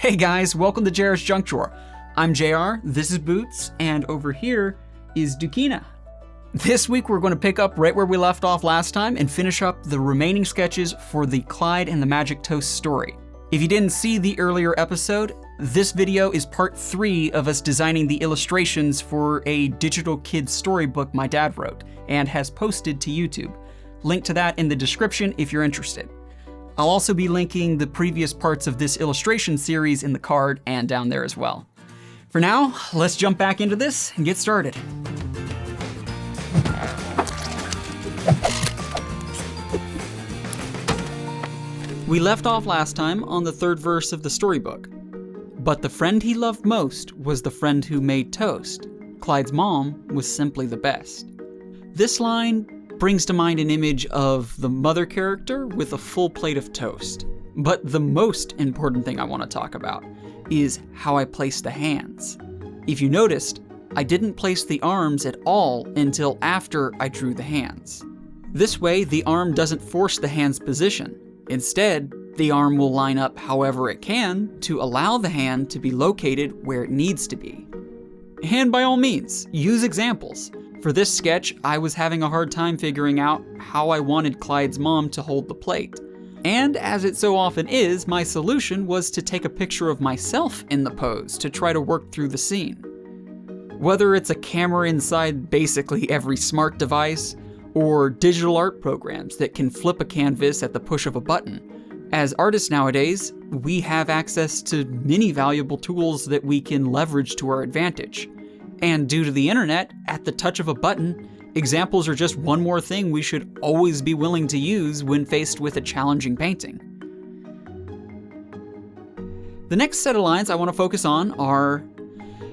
Hey guys, welcome to JR's Junk Drawer. I'm JR, this is Boots, and over here is Dukina. This week we're going to pick up right where we left off last time and finish up the remaining sketches for the Clyde and the Magic Toast story. If you didn't see the earlier episode, this video is part 3 of us designing the illustrations for a digital kids storybook my dad wrote and has posted to YouTube. Link to that in the description if you're interested. I'll also be linking the previous parts of this illustration series in the card and down there as well. For now, let's jump back into this and get started. We left off last time on the 3rd verse of the storybook. But the friend he loved most was the friend who made toast. Clyde's mom was simply the best. This line brings to mind an image of the mother character with a full plate of toast. But the most important thing I want to talk about is how I place the hands. If you noticed, I didn't place the arms at all until after I drew the hands. This way, the arm doesn't force the hand's position. Instead, the arm will line up however it can to allow the hand to be located where it needs to be. And by all means, use examples. For this sketch, I was having a hard time figuring out how I wanted Clyde's mom to hold the plate. And as it so often is, my solution was to take a picture of myself in the pose to try to work through the scene. Whether it's a camera inside basically every smart device, or digital art programs that can flip a canvas at the push of a button, as artists nowadays, we have access to many valuable tools that we can leverage to our advantage. And due to the internet, at the touch of a button, examples are just one more thing we should always be willing to use when faced with a challenging painting. The next set of lines I want to focus on are,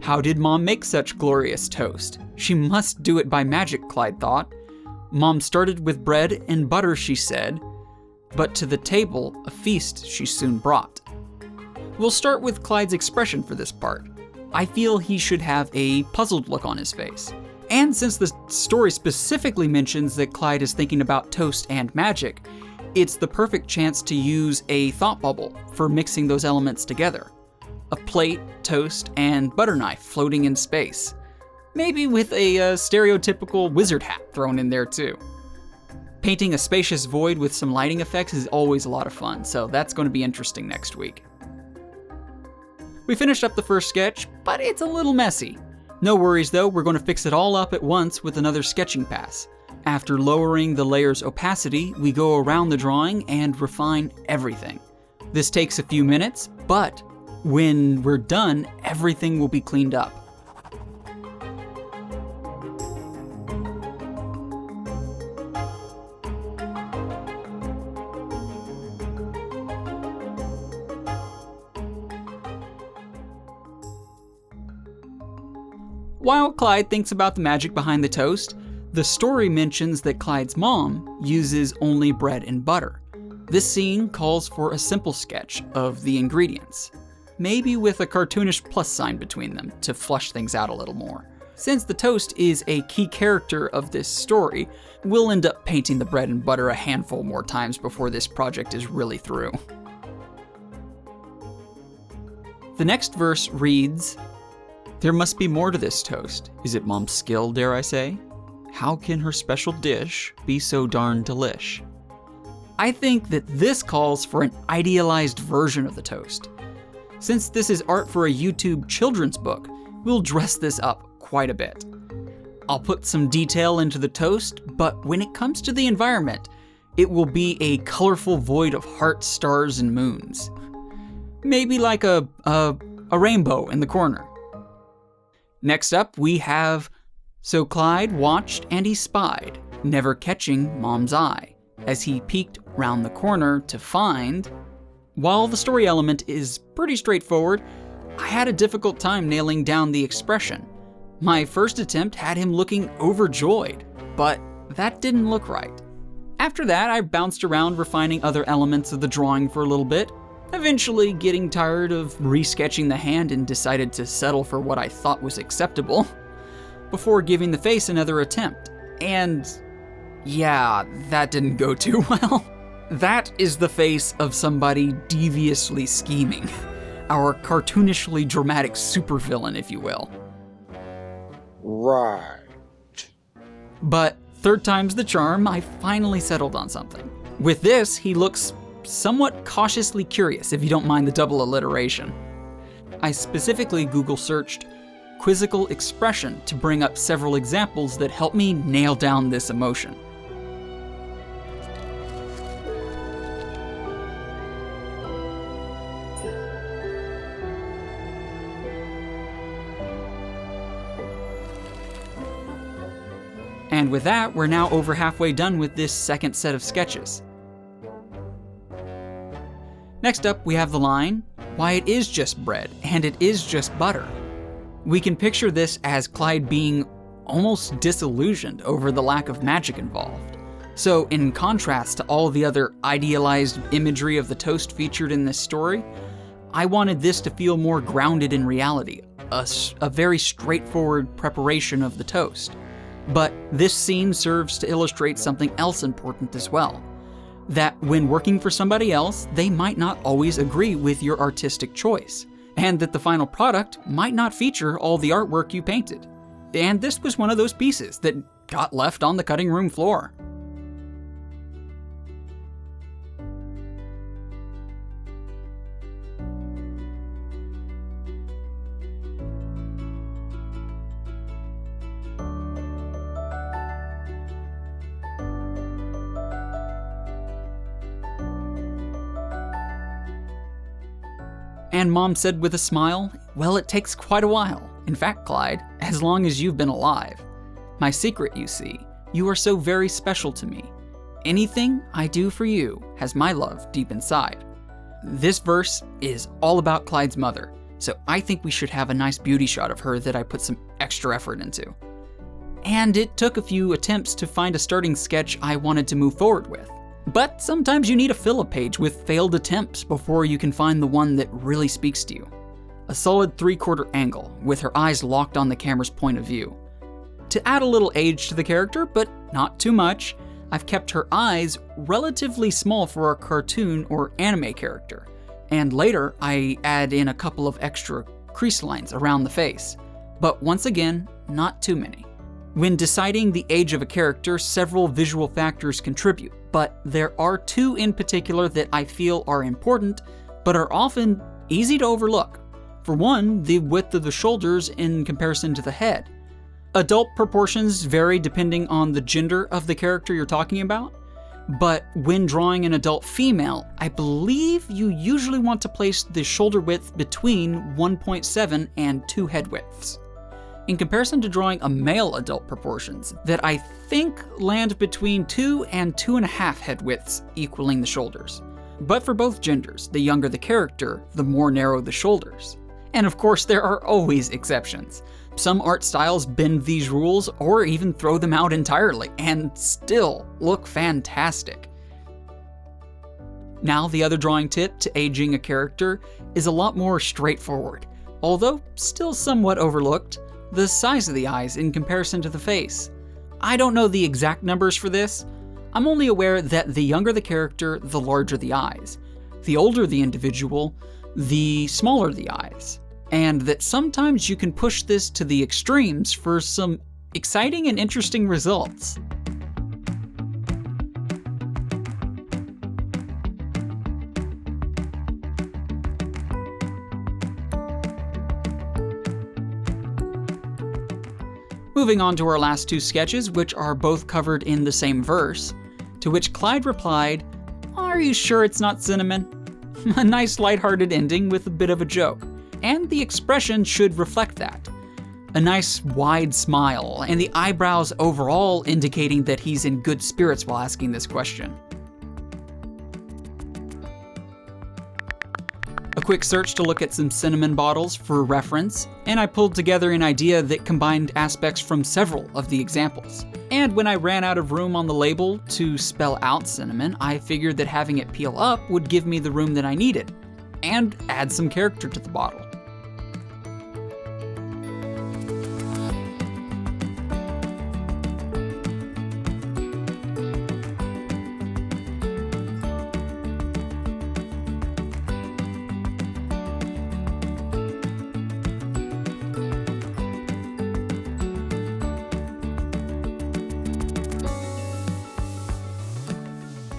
how did Mom make such glorious toast? She must do it by magic, Clyde thought. Mom started with bread and butter, she said, but to the table a feast she soon brought. We'll start with Clyde's expression for this part. I feel he should have a puzzled look on his face. And since the story specifically mentions that Clyde is thinking about toast and magic, it's the perfect chance to use a thought bubble for mixing those elements together. A plate, toast, and butter knife floating in space. Maybe with a stereotypical wizard hat thrown in there too. Painting a spacious void with some lighting effects is always a lot of fun, so that's going to be interesting next week. We finished up the first sketch, but it's a little messy. No worries though, we're going to fix it all up at once with another sketching pass. After lowering the layer's opacity, we go around the drawing and refine everything. This takes a few minutes, but when we're done, everything will be cleaned up. While Clyde thinks about the magic behind the toast, the story mentions that Clyde's mom uses only bread and butter. This scene calls for a simple sketch of the ingredients, maybe with a cartoonish plus sign between them to flush things out a little more. Since the toast is a key character of this story, we'll end up painting the bread and butter a handful more times before this project is really through. The next verse reads, there must be more to this toast. Is it Mom's skill, dare I say? How can her special dish be so darn delish? I think that this calls for an idealized version of the toast. Since this is art for a YouTube children's book, we'll dress this up quite a bit. I'll put some detail into the toast, but when it comes to the environment, it will be a colorful void of hearts, stars, and moons. Maybe like a rainbow in the corner. Next up, we have, so Clyde watched and he spied, never catching Mom's eye, as he peeked round the corner to find. While the story element is pretty straightforward, I had a difficult time nailing down the expression. My first attempt had him looking overjoyed, but that didn't look right. After that, I bounced around refining other elements of the drawing for a little bit, eventually getting tired of resketching the hand and decided to settle for what I thought was acceptable, before giving the face another attempt. And yeah, that didn't go too well. That is the face of somebody deviously scheming. our cartoonishly dramatic supervillain, if you will. Right. But third time's the charm, I finally settled on something. With this, he looks somewhat cautiously curious, if you don't mind the double alliteration. I specifically Google searched quizzical expression to bring up several examples that help me nail down this emotion. And with that, we're now over halfway done with this second set of sketches. Next up, we have the line, "Why, it is just bread, and it is just butter." We can picture this as Clyde being almost disillusioned over the lack of magic involved. So in contrast to all the other idealized imagery of the toast featured in this story, I wanted this to feel more grounded in reality, a very straightforward preparation of the toast. But this scene serves to illustrate something else important as well. That when working for somebody else, they might not always agree with your artistic choice, and that the final product might not feature all the artwork you painted. And this was one of those pieces that got left on the cutting room floor. And Mom said with a smile, "Well, it takes quite a while. In fact, Clyde, as long as you've been alive. My secret, you see, you are so very special to me. Anything I do for you has my love deep inside." This verse is all about Clyde's mother, so I think we should have a nice beauty shot of her that I put some extra effort into. And it took a few attempts to find a starting sketch I wanted to move forward with. But sometimes you need to fill a page with failed attempts before you can find the one that really speaks to you. A solid 3/4 angle, with her eyes locked on the camera's point of view. To add a little age to the character, but not too much, I've kept her eyes relatively small for a cartoon or anime character. And later, I add in a couple of extra crease lines around the face. But once again, not too many. When deciding the age of a character, several visual factors contribute, but there are two in particular that I feel are important, but are often easy to overlook. For one, the width of the shoulders in comparison to the head. Adult proportions vary depending on the gender of the character you're talking about, but when drawing an adult female, I believe you usually want to place the shoulder width between 1.7 and 2 head widths. In comparison to drawing a male adult proportions, that I think land between 2 and 2.5 head widths, equaling the shoulders. But for both genders, the younger the character, the more narrow the shoulders. And of course, there are always exceptions. Some art styles bend these rules or even throw them out entirely and still look fantastic. Now, the other drawing tip to aging a character is a lot more straightforward, although still somewhat overlooked: the size of the eyes in comparison to the face. I don't know the exact numbers for this. I'm only aware that the younger the character, the larger the eyes. The older the individual, the smaller the eyes. And that sometimes you can push this to the extremes for some exciting and interesting results. Moving on to our last two sketches, which are both covered in the same verse, to which Clyde replied, "Are you sure it's not cinnamon?" A nice lighthearted ending with a bit of a joke, and the expression should reflect that. A nice wide smile, and the eyebrows overall indicating that he's in good spirits while asking this question. A quick search to look at some cinnamon bottles for reference, and I pulled together an idea that combined aspects from several of the examples. And when I ran out of room on the label to spell out cinnamon, I figured that having it peel up would give me the room that I needed, and add some character to the bottle.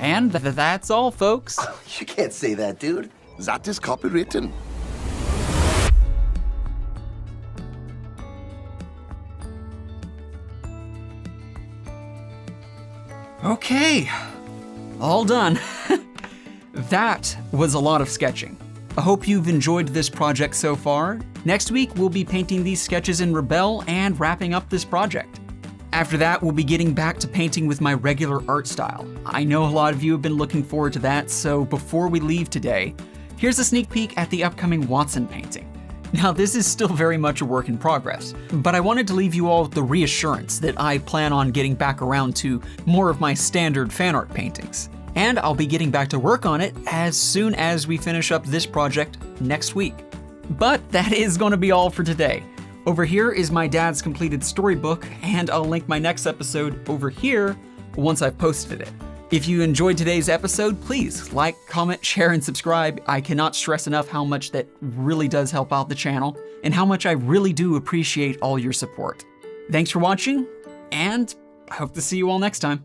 And that's all, folks. You can't say that, dude. That is copywritten. Okay, all done. That was a lot of sketching. I hope you've enjoyed this project so far. Next week, we'll be painting these sketches in Rebelle and wrapping up this project. After that, we'll be getting back to painting with my regular art style. I know a lot of you have been looking forward to that, so before we leave today, here's a sneak peek at the upcoming Wattson painting. Now, this is still very much a work in progress, but I wanted to leave you all with the reassurance that I plan on getting back around to more of my standard fan art paintings. And I'll be getting back to work on it as soon as we finish up this project next week. But that is going to be all for today. Over here is my dad's completed storybook, and I'll link my next episode over here once I've posted it. If you enjoyed today's episode, please like, comment, share, and subscribe. I cannot stress enough how much that really does help out the channel, and how much I really do appreciate all your support. Thanks for watching, and I hope to see you all next time.